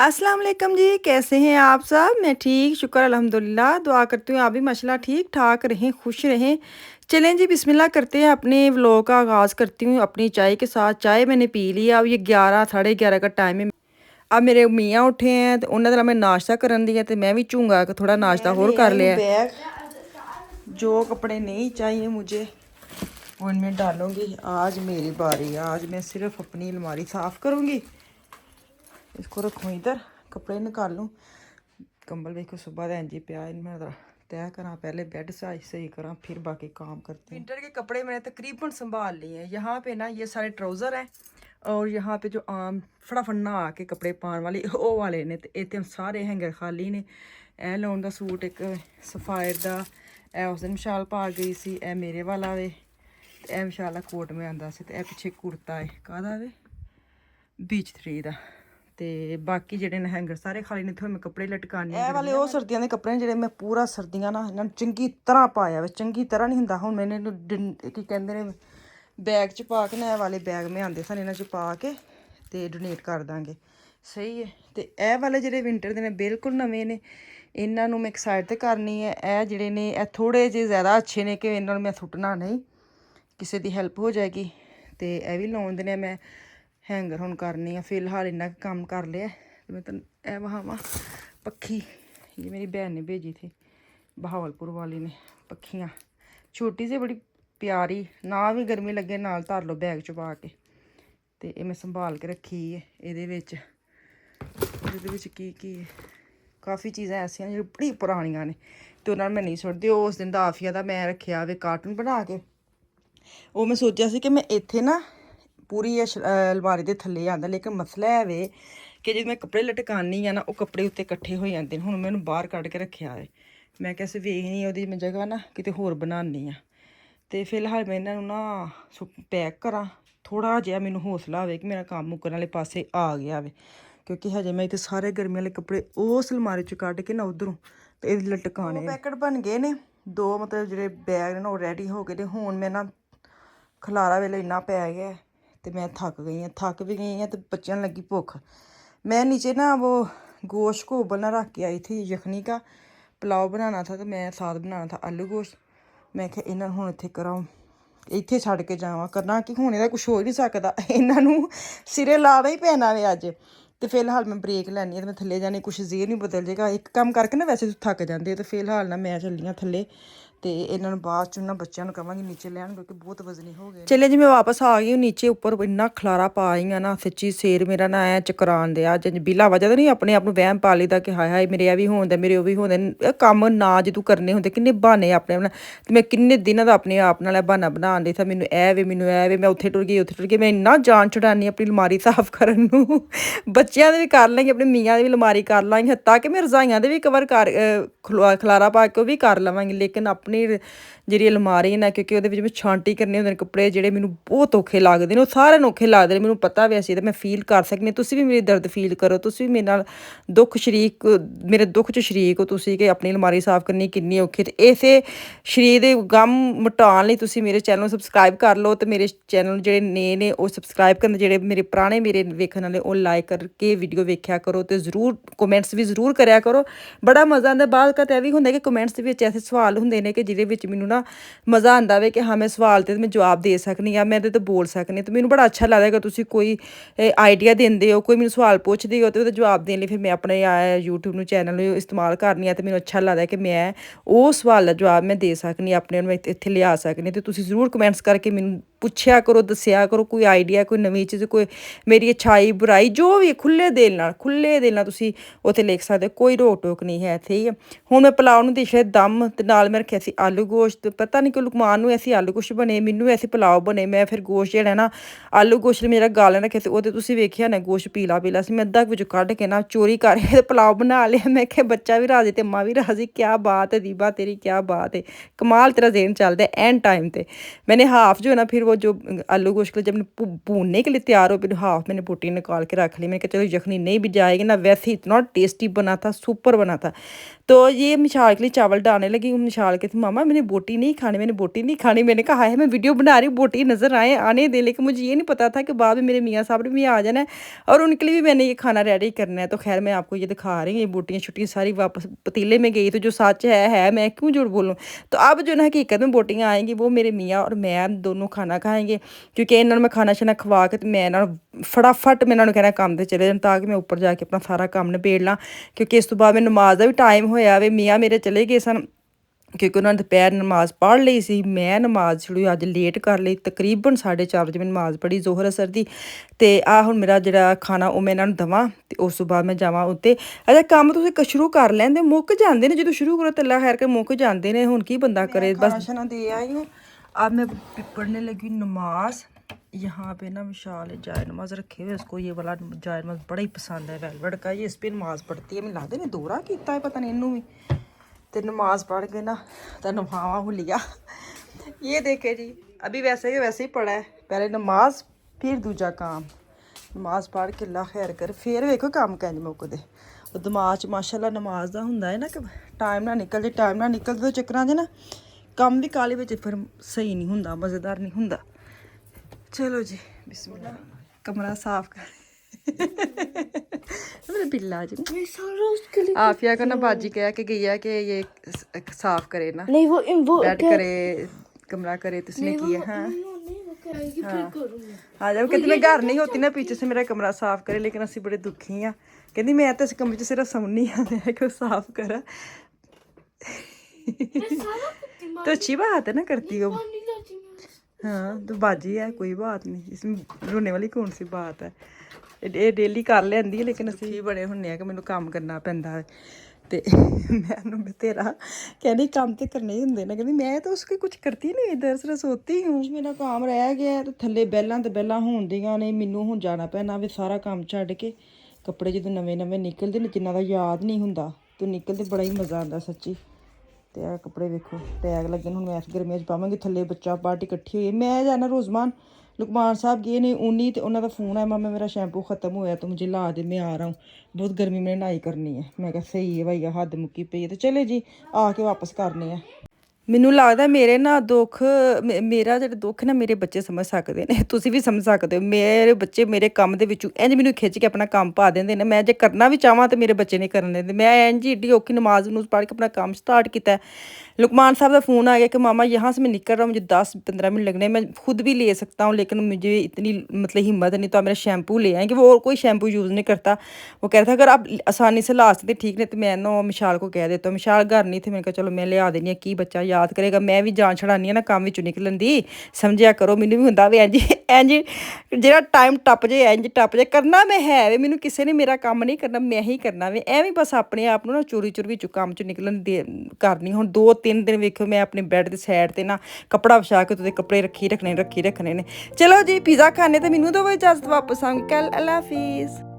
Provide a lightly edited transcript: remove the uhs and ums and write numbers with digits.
अस्सलाम वालेकुम जी, कैसे हैं आप सब? मैं ठीक, शुक्र अल्हम्दुलिल्लाह। दुआ करती हूँ आप भी माशाल्लाह ठीक-ठाक रहें, खुश रहें। चलें जी बिस्मिल्लाह करते हैं, अपने व्लॉग का आगाज़ करती हूँ अपनी चाय के साथ। चाय मैंने पी ली है, अब ये 11 साढ़े 11 का टाइम है। अब मेरे मियाँ उठे हैं ते उन्होंने मैं नाश्ता करन दी है ते मैं भी झूंगा के थोड़ा नाश्ता और कर लिया। बैग जो कपड़े नहीं चाहिए मुझे उनमें डालूंगी। आज मेरी बारी है, आज मैं सिर्फ अपनी अलमारी साफ़ करूँगी। इसको रखूँ इधर, कपड़े निकालूँ। कंबल देखो सुबह का इंजी पिया, मैं तय करा, पहले बेड सही सही करा, फिर बाकी काम करते हैं। विंटर के कपड़े मैंने तकरीबन संभाल लिए हैं। यहाँ पे ना ये सारे ट्राउज़र हैं और यहाँ पे जो आम फटाफट नहा के कपड़े पाने वाले वो वाले ने, तो इतने सारे हैंगर खाली ने। ए लौन का सूट एक सफायर का ए उस दिन विशाल पा गई सी, ए मेरे वाला वे, ए विशाल कोट में आंदा सी, ए पिछे कुर्ता है काहदा वे बीच 3 ਦਾ। ਤੇ ਬਾਕੀ ਜਿਹੜੇ ਨੇ ਹੈਂਗਰ ਸਾਰੇ ਖਾਲੀ ਨੇ, ਇੱਥੇ ਮੈਂ ਕੱਪੜੇ ਲਟਕਾਣੇ ਇਹ ਵਾਲੇ ਉਹ ਸਰਦੀਆਂ ਦੇ ਕੱਪੜੇ ਜਿਹੜੇ ਮੈਂ ਪੂਰਾ ਸਰਦੀਆਂ ਨਾਲ ਇਹਨਾਂ ਨੂੰ ਚੰਗੀ ਤਰ੍ਹਾਂ ਪਾਇਆ ਵੇ। ਚੰਗੀ ਤਰ੍ਹਾਂ ਨਹੀਂ ਹੁੰਦਾ, ਹੁਣ ਮੈਨੇ ਇਹਨੂੰ ਕੀ ਕਹਿੰਦੇ ਨੇ ਬੈਗ 'ਚ ਪਾ ਕੇ ਨਾ, ਇਹ ਵਾਲੇ ਬੈਗ ਮੈਂ ਆਂਦੇ ਸਨ, ਇਹਨਾਂ 'ਚ ਪਾ ਕੇ ਤੇ ਡੋਨੇਟ ਕਰ ਦਾਂਗੇ। ਸਹੀ ਹੈ। ਤੇ ਇਹ ਵਾਲੇ ਜਿਹੜੇ ਵਿੰਟਰ ਦੇ ਨੇ ਬਿਲਕੁਲ ਨਵੇਂ ਨੇ, ਇਹਨਾਂ ਨੂੰ ਮੈਂ ਇੱਕ ਸਾਈਡ ਤੇ ਕਰਨੀ ਹੈ। ਇਹ ਜਿਹੜੇ ਨੇ ਇਹ ਥੋੜੇ ਜਿਹੇ ਜ਼ਿਆਦਾ ਅੱਛੇ ਨੇ ਕਿ ਇਹਨਾਂ ਨੂੰ ਮੈਂ ਸੁੱਟਣਾ ਨਹੀਂ, ਕਿਸੇ ਦੀ ਹੈਲਪ ਹੋ ਜਾਏਗੀ। ਤੇ ਇਹ ਵੀ ਲਾਉਣ ਦੇ ਨੇ ਮੈਂ हैंगर हुण करनी है। फिलहाल इन्ना काम कर लिया। तो मैं ए वहावा पक्षी, ये मेरी बहन ने भेजी थी बहावलपुर वाली ने, पक्षियाँ छोटी सी बड़ी प्यारी, ना भी गर्मी लगे नाल धर लो बैग च पा के। तो ये मैं संभाल के रखी है। ये की काफ़ी चीज़ां ऐसियां जो बड़ी पुरानियां ने, तो उन्होंने मैं नहीं सुटती। उस दिन का आफिया का मैं रखा वे कार्टून बना के, वो मैं सोचा सी कि मैं इत्थे ना पूरी अलमारी के थल्ले आंदा, लेकिन मसला है वे कि जो मैं कपड़े लटकानी है ना, वो कपड़े उत्ते कट्ठे हो जाते हैं। हुण मैं बाहर कढ़ के रखा है, मैं कैसे वेखनी ओहदी मैं जगह ना किते होर बनानी आ। तो फिलहाल मैं इन्हां नूं ना पैक करा, थोड़ा जिहा मैनूं हौसला आवे कि मेरा काम मुक्कण वाले पासे आ गया वे, क्योंकि हजे मैं इत्थे सारे गर्मी वाले कपड़े उस अलमारी चों कढ़ के ना उधरों ते इहदे लटकाने। पैकेट बन गए ने दो, मतलब जिहड़े बैग ने ओह रेडी हो गए ने। हुण मैं ना खलारा वेले इन्ना पै गया तो मैं थक गई हाँ, थक भी गई हाँ। तो बच्चों लगी भुख, मैं नीचे ना वो गोश्त को उबलना रख के आई थी, यखनी का पुलाव बनाना था, तो मैं साथ बनाना था आलू गोश्त। मैं क्या इन्होंने हूँ इत्थे करां, इत्थे छड्ड के जावां, करना कि हुण इहदा कुछ हो ही नहीं सकदा, इन्हों सिरे लाना ही पैना वे अज। तो फिलहाल मैं ब्रेक लैनी है, तो मैं थल्ले जाने कुछ जेर नहीं बदल जाएगा। एक काम करके ना वैसे थक जाते, तो फिलहाल ना मैं चली हाँ थल्ले। तो इन्होंने बाद चों ना बच्चों को कहांगी नीचे लैन, क्योंकि बहुत वजनी हो गए। चले जी मैं वापस आ गई हूँ नीचे। उपर इन्ना खलारा पा आई हाँ ना, सच्ची सिर मेरा ना ऐ चकरान दिया। अज बिला वजह तो नहीं अपने आप वहम पा लीदा कि हाय हाय मेरे भी होंदा, मेरे वो भी होंदे। कम ना जो करने होंदे, किन्ने बहाने अपने अपना। तो मैं किन्ने दिनों का अपने आप नाल बहाना बनान दी था, मैनू ऐ वे मैनू ऐ वे, मैं उत्थे टुर गई उत्थे टुर गई। मैं इन्ना जान छुड़ानी अपनी अलमारी साफ करन नूं। बच्चों दे भी कर लांगी, अपने मियाँ दी भी अलमारी कर लांगी, ताकि मैं रजाइयां दे भी कवर कर खलारा पा के भी कर लवांगी। लेकिन अपनी ਜਿਹੜੀ ਅਲਮਾਰੀ ਨਾ, ਕਿਉਂਕਿ ਉਹਦੇ ਵਿੱਚ ਮੈਂ ਛਾਂਟੀ ਕਰਨੇ ਹੁੰਦੇ ਨੇ ਕੱਪੜੇ, ਜਿਹੜੇ ਮੈਨੂੰ ਬਹੁਤ ਔਖੇ ਲੱਗਦੇ ਨੇ। ਉਹ ਸਾਰਿਆਂ ਨੂੰ ਔਖੇ ਲੱਗਦੇ ਨੇ, ਮੈਨੂੰ ਪਤਾ ਵੀ ਅਸੀਂ, ਤਾਂ ਮੈਂ ਫੀਲ ਕਰ ਸਕਦੀ। ਤੁਸੀਂ ਵੀ ਮੇਰੀ ਦਰਦ ਫੀਲ ਕਰੋ, ਤੁਸੀਂ ਵੀ ਮੇਰੇ ਨਾਲ ਦੁੱਖ ਸ਼ਰੀਕ, ਮੇਰੇ ਦੁੱਖ 'ਚ ਸ਼ਰੀਕ ਹੋ ਤੁਸੀਂ, ਕਿ ਆਪਣੀ ਅਲਮਾਰੀ ਸਾਫ਼ ਕਰਨੀ ਕਿੰਨੀ ਔਖੀ। ਤੇ ਇਸੇ ਸ਼ਰੀਰ ਦੇ ਗਮ ਮਿਟਾਉਣ ਲਈ ਤੁਸੀਂ ਮੇਰੇ ਚੈਨਲ ਨੂੰ ਸਬਸਕ੍ਰਾਈਬ ਕਰ ਲਓ, ਤੇ ਮੇਰੇ ਚੈਨਲ ਨੂੰ ਜਿਹੜੇ ਨੇ ਉਹ ਸਬਸਕ੍ਰਾਈਬ ਕਰਨ, ਜਿਹੜੇ ਮੇਰੇ ਪੁਰਾਣੇ ਮੇਰੇ ਵੇਖਣ ਵਾਲੇ ਉਹ ਲਾਈਕ ਕਰਕੇ ਵੀਡੀਓ ਵੇਖਿਆ ਕਰੋ। ਤੇ ਜ਼ਰੂਰ ਕਮੈਂਟਸ ਵੀ ਜ਼ਰੂਰ ਕਰਿਆ ਕਰੋ, ਬੜਾ ਮਜ਼ਾ ਆਉਂਦਾ। ਬਾਅਦ ਕਦੇ ਇਹ ਵੀ ਹੁੰਦਾ ਕਿ ਕਮੈਂਟਸ ਦੇ ਵਿੱਚ ਐਸੇ ਸਵਾਲ ਹੁੰਦੇ ਨੇ ਕਿ ਜਿਹਦੇ ਵਿੱਚ ਮੈਨੂੰ ਨਾ ਮਜ਼ਾ ਆਉਂਦਾ ਵੇ ਕਿ ਹਾਂ ਮੈਂ ਸਵਾਲ 'ਤੇ ਮੈਂ ਜਵਾਬ ਦੇ ਸਕਦੀ ਹਾਂ, ਮੈਂ ਇਹਦੇ 'ਤੇ ਬੋਲ ਸਕਦੀ। ਅਤੇ ਮੈਨੂੰ ਬੜਾ ਅੱਛਾ ਲੱਗਦਾ ਕਿ ਤੁਸੀਂ ਕੋਈ ਆਈਡੀਆ ਦਿੰਦੇ ਹੋ, ਕੋਈ ਮੈਨੂੰ ਸਵਾਲ ਪੁੱਛਦੇ ਹੋ, ਅਤੇ ਉਹਦਾ ਜਵਾਬ ਦੇਣ ਲਈ ਫਿਰ ਮੈਂ ਆਪਣੇ YouTube ਨੂੰ ਚੈਨਲ ਨੂੰ ਇਸਤੇਮਾਲ ਕਰਨੀ ਆ। ਅਤੇ ਮੈਨੂੰ ਅੱਛਾ ਲੱਗਦਾ ਕਿ ਮੈਂ ਉਹ ਸਵਾਲ ਦਾ ਜਵਾਬ ਮੈਂ ਦੇ ਸਕਦੀ, ਆਪਣੇ ਨੂੰ ਇੱਥੇ ਲਿਆ ਸਕਦੀ। ਅਤੇ ਤੁਸੀਂ ਜ਼ਰੂਰ ਕਮੈਂਟਸ ਕਰਕੇ ਮੈਨੂੰ ਪੁੱਛਿਆ ਕਰੋ, ਦੱਸਿਆ ਕਰੋ ਕੋਈ ਆਈਡੀਆ, ਕੋਈ ਨਵੀਂ ਚੀਜ਼, ਕੋਈ ਮੇਰੀ ਅੱਛਾਈ ਬੁਰਾਈ ਜੋ ਵੀ ਖੁੱਲ੍ਹੇ ਦਿਲ ਨਾਲ ਤੁਸੀਂ ਉੱਥੇ ਲਿਖ ਸਕਦੇ ਹੋ, ਕੋਈ ਰੋਕ ਟੋਕ ਨਹੀਂ ਹੈ। ਠੀਕ ਹੈ। ਹੁਣ ਮੈਂ ਪੁਲਾਓ ਨੂੰ ਦੇਖਿਆ ਦਮ, ਅਤੇ ਨਾਲ ਮੈਂ ਰੱਖਿਆ ਸੀ ਆਲੂ ਗੋਸ਼ਤ। ਪਤਾ ਨਹੀਂ ਕਿ ਲੁਕਮਾਨ ਨੂੰ ਐਸੀ ਆਲੂ ਗੋਸ਼ਤ ਬਣੇ, ਮੈਨੂੰ ਐਸੀ ਪੁਲਾਓ ਬਣੇ। ਮੈਂ ਫਿਰ ਗੋਸ਼ਤ ਜਿਹੜਾ ਨਾ ਆਲੂ ਗੋਸ਼ਤ ਮੇਰਾ ਗਾਲਣ ਰੱਖਿਆ ਸੀ, ਉਹਦੇ ਤੁਸੀਂ ਵੇਖਿਆ ਨਾ ਗੋਸ਼ਤ ਪੀਲਾ ਸੀ। ਮੈਂ ਅੱਧਾ ਵਿੱਚੋਂ ਕੱਢ ਕੇ ਨਾ ਚੋਰੀ ਕਰਕੇ ਪੁਲਾਓ ਬਣਾ ਲਿਆ। ਮੈਂ ਕਿਹਾ ਬੱਚਾ ਵੀ ਰਾਜ਼ੀ ਅਤੇ ਮਾਂ ਵੀ ਰਾਜ਼ੀ। ਕਿਆ ਬਾਤ ਹੈ ਦੀਬਾ ਤੇਰੀ, ਕਿਆ ਬਾਤ ਹੈ, ਕਮਾਲ ਤੇਰਾ ਜ਼ੇਨ ਚੱਲਦਾ ਐਨ ਟਾਈਮ 'ਤੇ। मैंने हाफ जो है ना फिर वो वो जो आलू गोश्त के लिए जब भूनने के लिए तैयार हो फिर हाफ मैंने बोटी निकाल के रख ली। मैंने कहा चलो यखनी नहीं भी जाएगी ना, वैसे ही इतना टेस्टी बना था, सुपर बना था। तो ये मिशाल के लिए चावल डालने लगी। मिशाल कहती मामा मैंने बोटी नहीं खानी, मैंने बोटी नहीं खानी। मैंने कहा है मैं वीडियो बना रही हूँ, बोटी नज़र आने दे। लेकिन मुझे ये नहीं पता था कि बाद में मेरे मियाँ साहब ने भी आ जाना है और उनके लिए भी मैंने ये खाना रेडी करना है। तो खैर मैं आपको ये दिखा रही हूँ, ये बोटियाँ छुट्टियाँ सारी वापस पतीले में गई। तो जो सच है मैं क्यों झूठ बोलूँ। तो अब जो ना हकीकत में बोटियाँ आएंगी वो मेरे मियाँ और मैं दोनों खाना खाएंगे, क्योंकि इन्होंने मैं खाना शाना खवा के तो मैं ना फटाफट मैं इन्होंने कहना काम ते चले जान, ताकि मैं ऊपर जाके अपना सारा काम निबेड़ ਲਾਂ। क्योंकि इस तो बाद मैं नमाज का भी टाइम होया वे। मियाँ मेरे चले गए सन क्योंकि उन्होंने दोपहर नमाज पढ़ ਲਈ ਸੀ। ਮੈਂ ਨਮਾਜ਼ ਥੋੜ੍ਹੀ ਅੱਜ ਲੇਟ ਕਰ ਲਈ, ਤਕਰੀਬਨ 4:30 ਵਜੇ ਮੈਂ ਨਮਾਜ਼ ਪੜ੍ਹੀ ਜ਼ੋਹਰ ਅਸਰ ਦੀ। ਅਤੇ ਆਹ ਹੁਣ ਮੇਰਾ ਜਿਹੜਾ ਖਾਣਾ ਉਹ ਮੈਂ ਇਹਨਾਂ ਨੂੰ ਦੇਵਾਂ ਅਤੇ ਉਸ ਤੋਂ ਬਾਅਦ ਮੈਂ ਜਾਵਾਂ ਉੱਤੇ। ਅੱਛਾ ਕੰਮ ਤੁਸੀਂ ਸ਼ੁਰੂ ਕਰ ਲੈਂਦੇ, ਮੁੱਕ ਜਾਂਦੇ ਨੇ ਜਦੋਂ ਸ਼ੁਰੂ ਕਰੋ ਤਾਂ ਅੱਲਾ ਖੈਰ ਕੇ ਮੁੱਕ ਜਾਂਦੇ ਨੇ। ਹੁਣ ਕੀ ਬੰਦਾ ਕਰੇ बस। खाना दे आई हूँ, अब मैं पढ़ने लगी नमाज। यहाँ पे ना विशाल जाय नमाज रखे हुए, उसको ये वाला जाय नमाज बड़ा ही पसंद है वेलवेट का। ये इस पर नमाज पढ़ती है, मैं लगता ने दोहरा किया है पता नहीं इनू भी। तो नमाज पढ़ के ना तो नमावा हो लिया। ये देखे जी अभी वैसे ही पढ़ा है, पहले नमाज फिर दूजा काम। नमाज पढ़ के अल्लाह खैर कर फिर वेखो काम कैंज मुकदे। ਉਹ ਦਿਮਾਗ 'ਚ ਮਾਸ਼ਾਅੱਲਾ ਨਮਾਜ਼ ਦਾ ਹੁੰਦਾ ਹੈ ਨਾ ਕਿ ਟਾਈਮ ਨਾ ਨਿਕਲ ਜੇ। ਟਾਈਮ ਨਾ ਨਿਕਲਦੇ ਤਾਂ ਚੱਕਰਾਂ 'ਚ ਨਾ ਕੰਮ ਵੀ ਕਾਹਲੀ ਵਿੱਚ ਫਿਰ ਸਹੀ ਨਹੀਂ ਹੁੰਦਾ, ਮਜ਼ੇਦਾਰ ਨਹੀਂ ਹੁੰਦਾ। ਚਲੋ ਜੀ ਬਿਸਮਿल्लाह। कमरा साफ कर मेरा बिल्ला जी आफिया को ना बाजी कह के गई है कि ये साफ करे ना, नहीं वो बेड करे कमरा करे तो इसने किया। हाँ हाँ जब कहती मैं घर नहीं होती ना पीछे से मेरा कमरा साफ करे, लेकिन असं बड़े दुखी हाँ। कहती मैं तो इस कमरे च सिर्फ सौनी हाँ, मैं क्यों साफ करा। तो अच्छी बात है ना करती हो। हाँ तो बाजी है कोई बात नहीं, इसमें रोने वाली कौन सी बात है। ਇਹ ਡੇਲੀ ਕਰ ਲੈਂਦੀ ਹੈ, ਲੇਕਿਨ ਅਸੀਂ ਬੜੇ ਹੁੰਦੇ ਆ ਕਿ ਮੈਨੂੰ ਕੰਮ ਕਰਨਾ ਪੈਂਦਾ ਹੈ। ਤੇ ਮੈਨੂੰ ਬਤੇਰਾ ਕਹਿੰਦੀ ਕੰਮ ਤੇ ਕਰਨੇ ਹੀ ਹੁੰਦੇ ਨੇ। ਕਹਿੰਦੀ ਮੈਂ ਤਾਂ ਉਸਕੇ ਕੁਝ ਕਰਤੀ ਨਹੀਂ, ਇਧਰ ਸਿਰਫ ਸੋਤੀ ਹੂੰ। ਮੇਰਾ ਕੰਮ ਰਹਿ ਗਿਆ ਤੇ ਥੱਲੇ ਬੈਲਾਂ ਤੇ ਬੈਲਾਂ ਹੁੰਦੀਆਂ ਨੇ, ਮੈਨੂੰ ਹੁਣ ਜਾਣਾ ਪੈਣਾ ਵੀ ਸਾਰਾ ਕੰਮ ਛੱਡ ਕੇ। ਕੱਪੜੇ ਜਦੋਂ ਨਵੇਂ ਨਵੇਂ ਨਿਕਲਦੇ ਨੇ ਜਿਨ੍ਹਾਂ ਦਾ ਯਾਦ ਨਹੀਂ ਹੁੰਦਾ ਤੇ ਨਿਕਲਦੇ ਬੜਾ ਹੀ ਮਜ਼ਾ ਆਉਂਦਾ ਸੱਚੀ। ਤੇ ਆ ਕੱਪੜੇ ਵੇਖੋ ਟੈਗ ਲੱਗੇ, ਹੁਣ ਮੈਂ ਇਸ ਗਰਮੀਆਂ 'ਚ ਪਾਵਾਂਗੀ। ਥੱਲੇ ਬੱਚਾ ਪਾਰਟੀ ਇਕੱਠੀ ਹੋਈ। ਮੈਂ ਜਾਣਾ ਰੋਜ਼ਮਾਨ लुकमान साहब गए ने उन्नी, तो उन्होंने फ़ोन आया मामा मेरा शैम्पू ख़त्म होया तो मुझे ला दे, मैं आ रहा हूँ बहुत गर्मी में नहाई करनी है। मैं कहा सही है भैया हद मुक्की पई है। तो चले जी आके वापस करने हैं। ਮੈਨੂੰ ਲੱਗਦਾ ਮੇਰੇ ਨਾ ਦੁੱਖ ਮੇਰਾ ਜਿਹੜਾ ਦੁੱਖ ਨਾ ਮੇਰੇ ਬੱਚੇ ਸਮਝ ਸਕਦੇ ਨੇ, ਤੁਸੀਂ ਵੀ ਸਮਝ ਸਕਦੇ ਹੋ। ਮੇਰੇ ਬੱਚੇ ਮੇਰੇ ਕੰਮ ਦੇ ਵਿੱਚੋਂ ਇੰਝ ਮੈਨੂੰ ਖਿੱਚ ਕੇ ਆਪਣਾ ਕੰਮ ਪਾ ਦਿੰਦੇ ਨੇ। ਮੈਂ ਜੇ ਕਰਨਾ ਵੀ ਚਾਹਾਂ ਤਾਂ ਮੇਰੇ ਬੱਚੇ ਨਹੀਂ ਕਰਨ ਦਿੰਦੇ। ਮੈਂ ਇੰਝ ਏਡੀ ਔਖੀ ਨਮਾਜ਼ ਨੂੰ ਪੜ੍ਹ ਕੇ ਆਪਣਾ ਕੰਮ ਸਟਾर्ट किया। लुकमान साहब का फ़ोन आ गया कि मामा यहाँ से मैं निकल रहा हूँ, मुझे 10-15 मिनट लगने, मैं खुद भी ले सकता हूँ लेकिन मुझे इतनी मतलब हिम्मत नहीं। तो आप मेरा शैम्पू ले आएंगे, वो और कोई शैम्पू यूज़ नहीं करता। वो कह रहा था अगर आप आसानी से ला सकते ठीक नहीं तो मैं ना मिशाल को कह देता हूँ। मिशाल घर नहीं थे, मैंने कहा चलो मैं लिया देनी है, की बच्चा याद करेगा। मैं भी जान छड़ानी है ना काम विचों निकलन दी, समझिया करो। मैनू भी हुंदा वे इंज ਜਿਹੜਾ टाइम टप जे इंज टप जे करना मैं है वे, मैनू किसी ने मेरा काम नहीं करना, मैं ही करना वे। ਐਵੇਂ बस अपने आप ਨੂੰ ਨਾ ਚੋਰੀ ਵਿੱਚੋਂ ਕੰਮ ਚੋਂ ਨਿਕਲਣ ਦੇ ਕਰਨੀ। ਹੁਣ 2-3 ਦਿਨ ਵੇਖੋ ਮੈਂ ਆਪਣੇ ਬੈੱਡ ਦੇ ਸਾਈਡ ਤੇ ਨਾ ਕੱਪੜਾ ਵਿਛਾ ਕੇ ਉੱਤੇ ਕੱਪੜੇ ਰੱਖੀ ਰੱਖਣੇ ਨੇ। ਚਲੋ ਜੀ ਪੀਜ਼ਾ ਖਾਣੇ ਤੇ ਮੈਨੂੰ ਦੋ ਇਜਾਜ਼ਤ, ਵਾਪਸ ਆਉਂਗੀ ਕੱਲ। ਅੱਲਾ ਹਾਫਿਜ਼।